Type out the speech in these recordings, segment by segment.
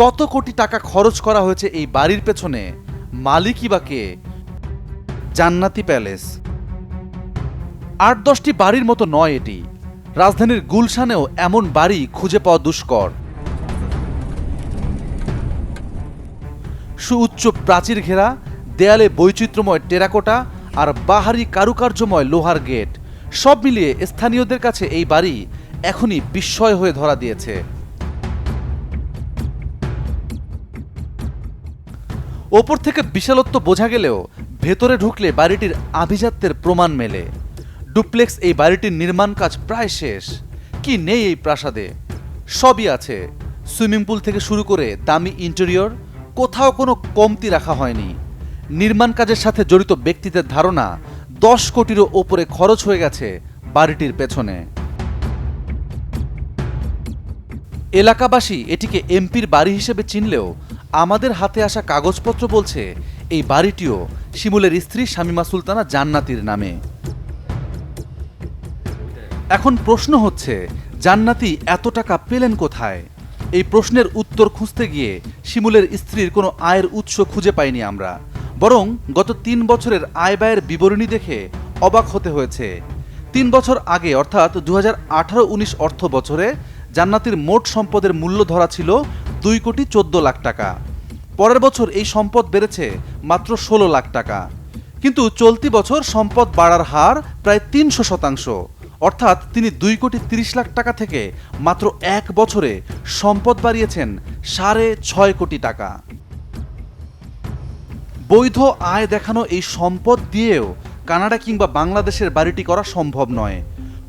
কত কোটি টাকা খরচ করা হয়েছে এই বাড়ির পেছনে? মালিকই বা কে? জান্নাতি প্যালেস। ৮-১০টি বাড়ির মতো নয় এটি। রাজধানীর গুলশানেও এমন বাড়ি খুঁজে পাওয়া দুষ্কর। সুউচ্চ প্রাচীর ঘেরা, দেয়ালে বৈচিত্র্যময় টেরাকোটা আর বাহারি কারুকার্যময় লোহার গেট, সব মিলিয়ে স্থানীয়দের কাছে এই বাড়ি এখনই বিস্ময় হয়ে ধরা দিয়েছে। ওপর থেকে বিশালত্ব বোঝা গেলেও ভেতরে ঢুকলে বাড়িটির আভিজাত্যের প্রমাণ মেলে। ডুপ্লেক্স এই বাড়িটির নির্মাণ কাজ প্রায় শেষ। কি নেই এই প্রাসাদে? সবই আছে। সুইমিং পুল থেকে শুরু করে দামি ইন্টেরিয়র, কোথাও কোনো কমতি রাখা হয়নি। নির্মাণ কাজের সাথে জড়িত ব্যক্তিদের ধারণা 10 কোটিরও ওপরে খরচ হয়ে গেছে বাড়িটির পেছনে। এলাকাবাসী এটিকে এমপির বাড়ি হিসেবে চিনলেও আমাদের হাতে আসা কাগজপত্র বলছে এই বাড়িটিও শিমুলের স্ত্রী শামীমা সুলতানা জান্নাতীর নামে। এখন প্রশ্ন হচ্ছে, জান্নাতি এত টাকা পেলেন কোথায়? এই প্রশ্নের উত্তর খুঁজতে গিয়ে শিমুলের স্ত্রীর কোনো আয়ের উৎস খুঁজে পাইনি আমরা। বরং গত 3 বছরের আয় ব্যয়ের বিবরণী দেখে অবাক হতে হয়েছে। 3 বছর আগে অর্থাৎ 2018-19 অর্থ বছরে জান্নাতির মোট সম্পদের মূল্য ধরা ছিল 2,14 লাখ টাকা। পরের বছর এই সম্পদ বেড়েছে মাত্র 16 লাখ টাকা। কিন্তু চলতি বছর সম্পদ বাড়ার হার প্রায় 300%। অর্থাৎ তিনি 2,30 লাখ টাকা থেকে মাত্র 1 বছরে সম্পদ বাড়িয়েছেন 6.5 কোটি টাকা। বৈধ আয় দেখানো এই সম্পদ দিয়েও কানাডা কিংবা বাংলাদেশের বাড়িটি করা সম্ভব নয়।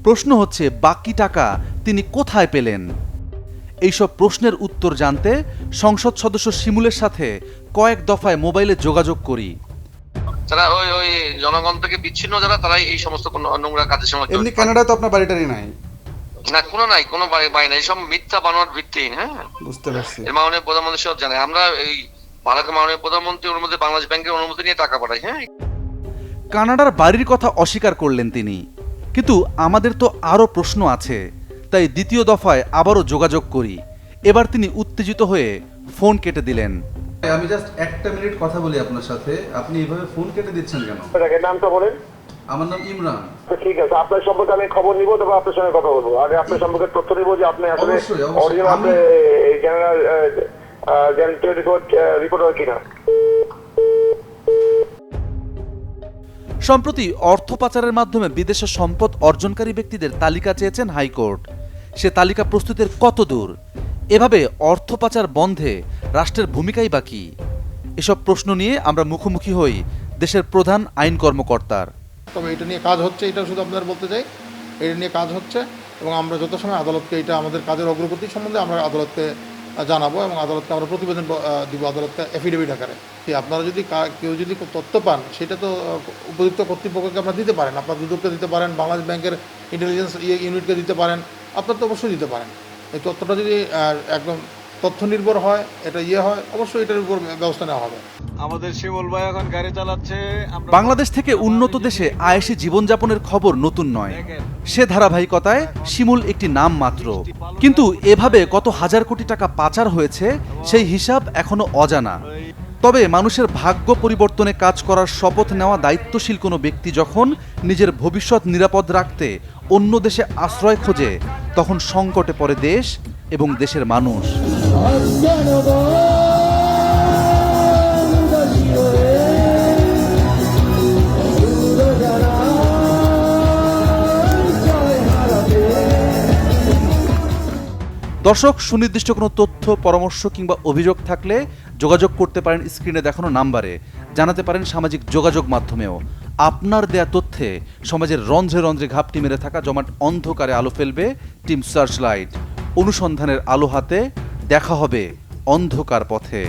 প্রশ্ন হচ্ছে, বাকি টাকা তিনি কোথায় পেলেন? এইসব প্রশ্নের উত্তর জানতে সংসদ সদস্য শিমুলের সাথে কয়েক দফায় মোবাইলে যোগাযোগ করি। যারা ওই জনগণ থেকে বিচ্ছিন্ন যারা, তারাই এই সমস্ত নোংরা কাজের সময়। এমনি কানাডা তো আপনার বাড়িটারই নাই? না, কোনো বাড়ি নাই, সব মিথ্যা বানোয়ার ভিত্তিহীন। হ্যাঁ, বুঝতে পারছি। মাননীয় প্রধানমন্ত্রী সব জানে। আমরা এই ভারতের মাননীয় প্রধানমন্ত্রী অনুমতি, বাংলাদেশ ব্যাংকের অনুমতি নিয়ে টাকা পাঠাই। হ্যাঁ, কানাডার বাড়ির কথা অস্বীকার করলেন তিনি, কিন্তু আমাদের তো আরও প্রশ্ন আছে। তাই দ্বিতীয় দফায় আবারও যোগাযোগ করি। এবার তিনি উত্তেজিত হয়ে ফোন কেটে দিলেন। আমি জাস্ট 1 মিনিট কথা বলি আপনার সাথে। আপনি এইভাবে ফোন কেটে দিচ্ছেন কেন? নামটা বলেন। আমার নাম ইমরান। ঠিক আছে, আপনার সম্পর্কে আমি খবর নিব, তবে আপনার সঙ্গে কথা বলবো। আগে আপনার সম্পর্কে তথ্য নিব যে আপনি আসলে জেনারেল রিপোর্টার কিনা। সম্প্রতি অর্থ পাচারের মাধ্যমে বিদেশে সম্পদ অর্জনকারী ব্যক্তিদের তালিকা চেয়েছেন হাইকোর্ট। সে তালিকা প্রস্তুতের কত দূর? এভাবে অর্থ পাচার বন্ধে রাষ্ট্রের ভূমিকাই বা কী? এসব প্রশ্ন নিয়ে আমরা মুখোমুখি হই দেশের প্রধান আইন কর্মকর্তার। তবে এটা নিয়ে কাজ হচ্ছে, এটা শুধু আপনাদের বলতে চাই, এটা নিয়ে কাজ হচ্ছে এবং আমরা যত সময় আদালতকে এটা আমাদের কাজের অগ্রগতি সম্বন্ধে আমরা আদালতকে জানাবো এবং আদালতকে আমরা প্রতিবেদন দিব, আদালতকে এফিডেভিট আকারে। আপনারা যদি কেউ যদি তথ্য পান, সেটা তো উপযুক্ত কর্তৃপক্ষকে আপনারা দিতে পারেন, আপনার দুদককে দিতে পারেন, বাংলাদেশ ব্যাংকের ইন্টেলিজেন্স ইউনিটকে দিতে পারেন, আপনার তো অবশ্যই দিতে পারেন। এই তথ্যটা যদি একদম তথ্য নির্ভর হয়, এটা হয়, অবশ্যই এটার উপর ব্যবস্থা নেওয়া হবে। আমাদের শিমুল ভাই এখন গাড়ি চালাচ্ছে। বাংলাদেশ থেকে উন্নত দেশে আয়েশি জীবনযাপনের খবর নতুন নয়। সে ধারাবাহিকতায় শিমুল একটি নাম মাত্র। কিন্তু এভাবে কত হাজার কোটি টাকা পাচার হয়েছে সেই হিসাব এখনো অজানা। তবে মানুষের ভাগ্য পরিবর্তনে কাজ করার শপথ নেওয়া দায়িত্বশীল কোনো ব্যক্তি যখন নিজের ভবিষ্যৎ নিরাপদ রাখতে অন্য দেশে আশ্রয় খোঁজে, তখন সংকটে পড়ে দেশ এবং দেশের মানুষ। দর্শক, সুনির্দিষ্ট কোনো তথ্য, পরামর্শ কিংবা অভিযোগ থাকলে যোগাযোগ করতে পারেন স্ক্রিনে দেখানো নাম্বারে, জানাতে পারেন সামাজিক যোগাযোগ মাধ্যমেও। আপনার দেয়া তথ্যে সমাজের রন্ধ্রে রন্ধ্রে ঘাপটি মেরে থাকা জমাট অন্ধকারে আলো ফেলবে টিম সার্চলাইট। অনুসন্ধানের আলো হাতে দেখা হবে অন্ধকার পথে।